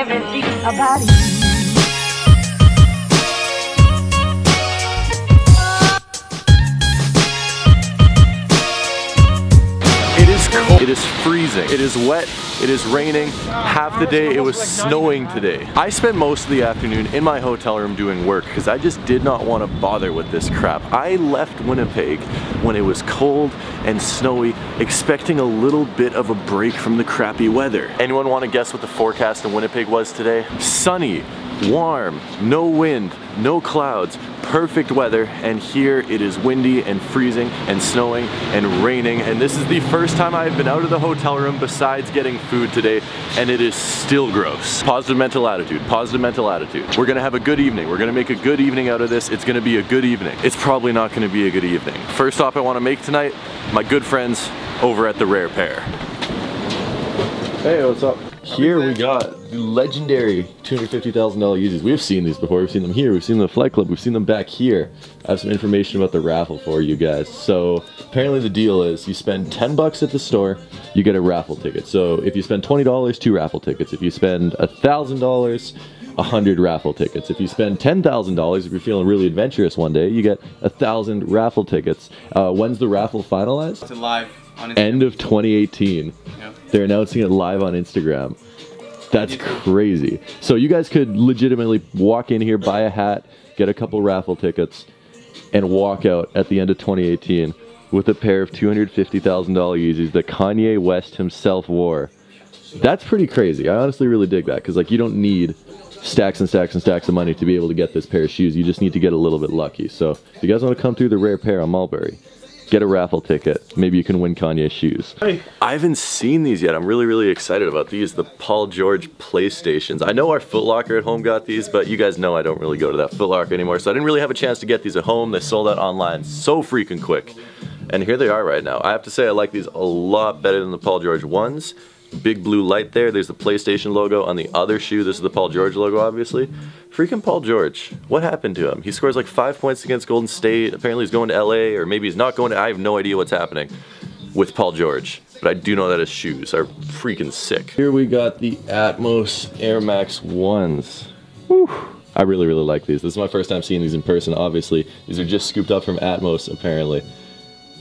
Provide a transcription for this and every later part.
everything about you. It is cold, it is freezing, it is wet, it is raining. Half the day it was snowing today. I spent most of the afternoon in my hotel room doing work because I just did not want to bother with this crap. I left Winnipeg when it was cold and snowy, expecting a little bit of a break from the crappy weather. Anyone want to guess what the forecast in Winnipeg was today? Sunny, warm, no wind, no clouds, perfect weather, and here it is windy and freezing and snowing and raining, and this is the first time I've been out of the hotel room besides getting food today, and it is still gross. Positive mental attitude, positive mental attitude. We're gonna have a good evening. We're gonna make a good evening out of this. It's gonna be a good evening. It's probably not gonna be a good evening. First stop I wanna make tonight, my good friends over at the Rare Pair. Hey, what's up? Here we got the legendary $250,000 Yeezys. We've seen these before. We've seen them here. We've seen them at Flight Club. We've seen them back here. I have some information about the raffle for you guys. So apparently the deal is you spend 10 bucks at the store, you get a raffle ticket. So if you spend $20, 2 raffle tickets. If you spend $1,000, 100 raffle tickets. If you spend $10,000, if you're feeling really adventurous one day, you get 1,000 raffle tickets. When's the raffle finalized? It's live on Instagram. End of 2018. Yep. They're announcing it live on Instagram. That's crazy. So you guys could legitimately walk in here, buy a hat, get a couple raffle tickets, and walk out at the end of 2018 with a pair of $250,000 Yeezys that Kanye West himself wore. That's pretty crazy. I honestly really dig that, because like you don't need stacks and stacks and stacks of money to be able to get this pair of shoes. You just need to get a little bit lucky. So if you guys want to come through the Rare Pair on Mulberry, get a raffle ticket. Maybe you can win Kanye's shoes. Hey. I haven't seen these yet. I'm really excited about these. The Paul George PlayStations. I know our Footlocker at home got these, but you guys know I don't really go to that Footlocker anymore, so I didn't really have a chance to get these at home. They sold out online so freaking quick. And here they are right now. I have to say I like these a lot better than the Paul George ones. Big blue light there. There's the PlayStation logo on the other shoe. This is the Paul George logo, obviously. Freaking Paul George. What happened to him? He scores like 5 points against Golden State. Apparently he's going to LA, or maybe he's not going to. I have no idea what's happening with Paul George. But I do know that his shoes are freaking sick. Here we got the Atmos Air Max 1s. Whew. I really like these. This is my first time seeing these in person, obviously. These are just scooped up from Atmos, apparently.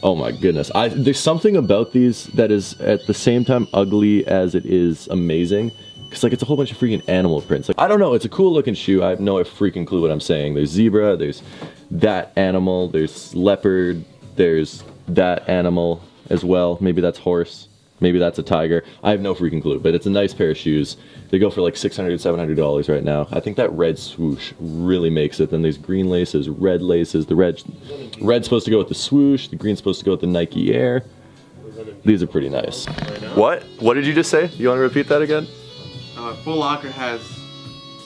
Oh my goodness. There's something about these that is at the same time ugly as it is amazing. Because like it's a whole bunch of freaking animal prints. Like, I don't know, it's a cool looking shoe. I have no freaking clue what I'm saying. There's zebra, there's that animal, there's leopard, there's that animal as well. Maybe that's horse, maybe that's a tiger. I have no freaking clue, but it's a nice pair of shoes. They go for like $600, $700 right now. I think that red swoosh really makes it. Then there's green laces, red laces. The red's supposed to go with the swoosh. The green's supposed to go with the Nike Air. These are pretty nice. What? What did you just say? You want to repeat that again? Footlocker has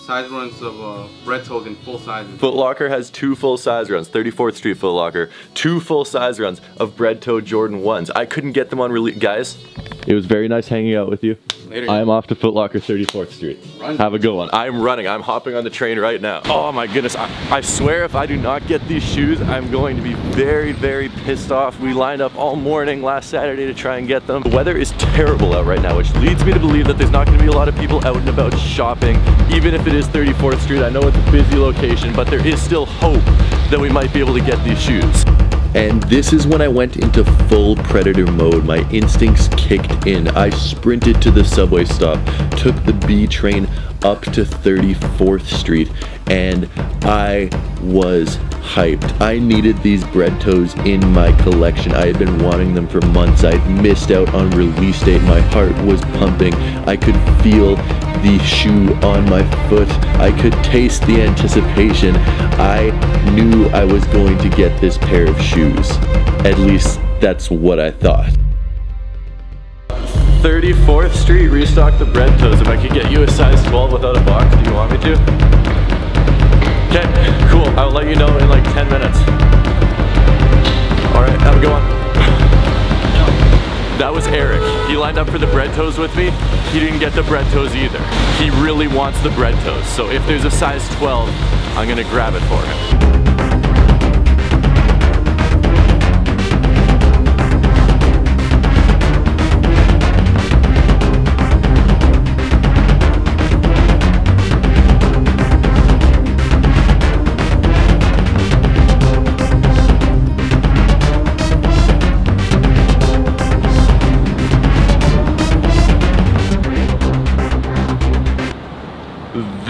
size runs of Bred Toes in full sizes. Footlocker has 2 full size runs. 34th Street Footlocker. 2 full size runs of Bred Toe Jordan 1s. I couldn't get them on release. Guys, it was very nice hanging out with you. Later. I am off to Footlocker 34th Street. Run. Have a good one. I'm running. I'm hopping on the train right now. Oh my goodness. I swear if I do not get these shoes, I'm going to be very pissed off. We lined up all morning last Saturday to try and get them. The weather is terrible out right now, which leads me to believe that there's not going to be a lot of people out and about shopping, even if it is 34th Street. I know it's a busy location, but there is still hope that we might be able to get these shoes. And this is when I went into full predator mode. My instincts kicked in. I sprinted to the subway stop, took the B train up to 34th Street, and I was hyped. I needed these Bred Toes in my collection. I had been wanting them for months. I'd missed out on release date. My heart was pumping. I could feel the shoe on my foot. I could taste the anticipation. I knew I was going to get this pair of shoes. At least that's what I thought. 34th Street restocked the Bred Toes. If I could get you a size 12 without a box, do you want me to? Okay, cool. I'll let you know in like 10 minutes. Alright, have a good one. That was Eric. He lined up for the Bred Toes with me. He didn't get the Bred Toes either. He really wants the Bred Toes. So if there's a size 12, I'm gonna grab it for him.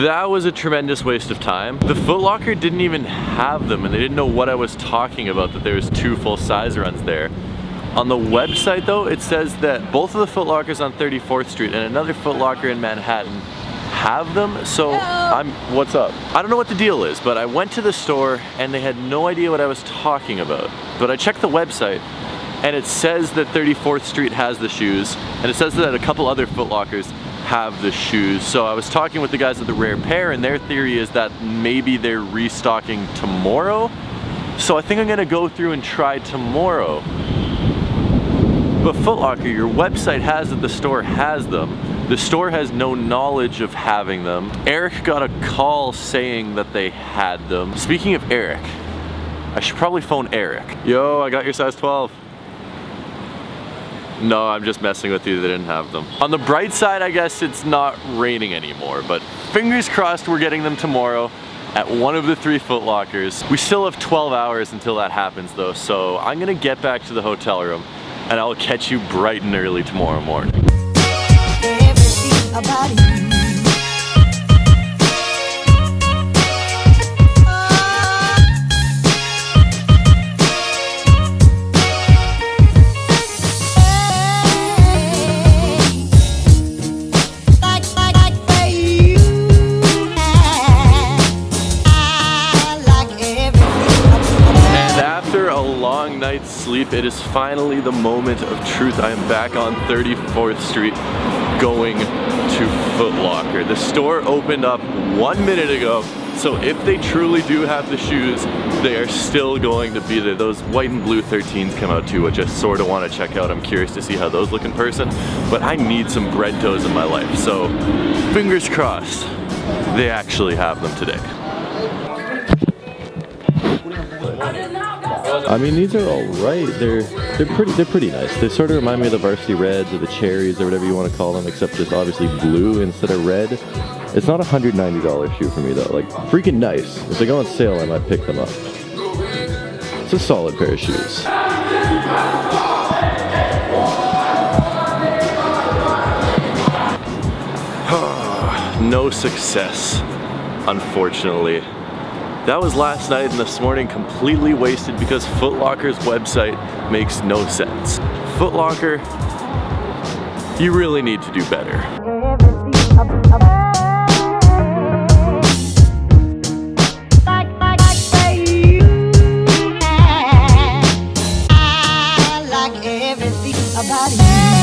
That was a tremendous waste of time. The Footlocker didn't even have them, and they didn't know what I was talking about, that there was 2 full-size runs there. On the website though, it says that both of the Footlockers on 34th Street and another Footlocker in Manhattan have them, so what's up? I don't know what the deal is, but I went to the store and they had no idea what I was talking about. But I checked the website and it says that 34th Street has the shoes, and it says that a couple other Footlockers have the shoes. So I was talking with the guys at the Rare Pair, and their theory is that maybe they're restocking tomorrow. So I think I'm gonna go through and try tomorrow. But Footlocker, your website has that the store has them. The store has no knowledge of having them. Eric got a call saying that they had them. Speaking of Eric, I should probably phone Eric. Yo, I got your size 12. No, I'm just messing with you, they didn't have them. On the bright side, I guess it's not raining anymore, but fingers crossed we're getting them tomorrow at one of the 3 Footlockers. We still have 12 hours until that happens though, so I'm gonna get back to the hotel room and I'll catch you bright and early tomorrow morning. Everything about you. Sleep, it is finally the moment of truth. I am back on 34th Street going to Footlocker. The store opened up 1 minute ago, so if they truly do have the shoes, they are still going to be there. Those white and blue 13s come out too, which I sort of want to check out. I'm curious to see how those look in person, but I need some Bred Toes in my life, so fingers crossed they actually have them today. I mean, these are all right. They're pretty nice. They sort of remind me of the Varsity Reds or the Cherries or whatever you want to call them, except just obviously blue instead of red. It's not a $190 shoe for me though. Like, freaking nice. If they go on sale, I might pick them up. It's a solid pair of shoes. No success, unfortunately. That was last night, and this morning completely wasted because Footlocker's website makes no sense. Footlocker, you really need to do better. I like everything about you.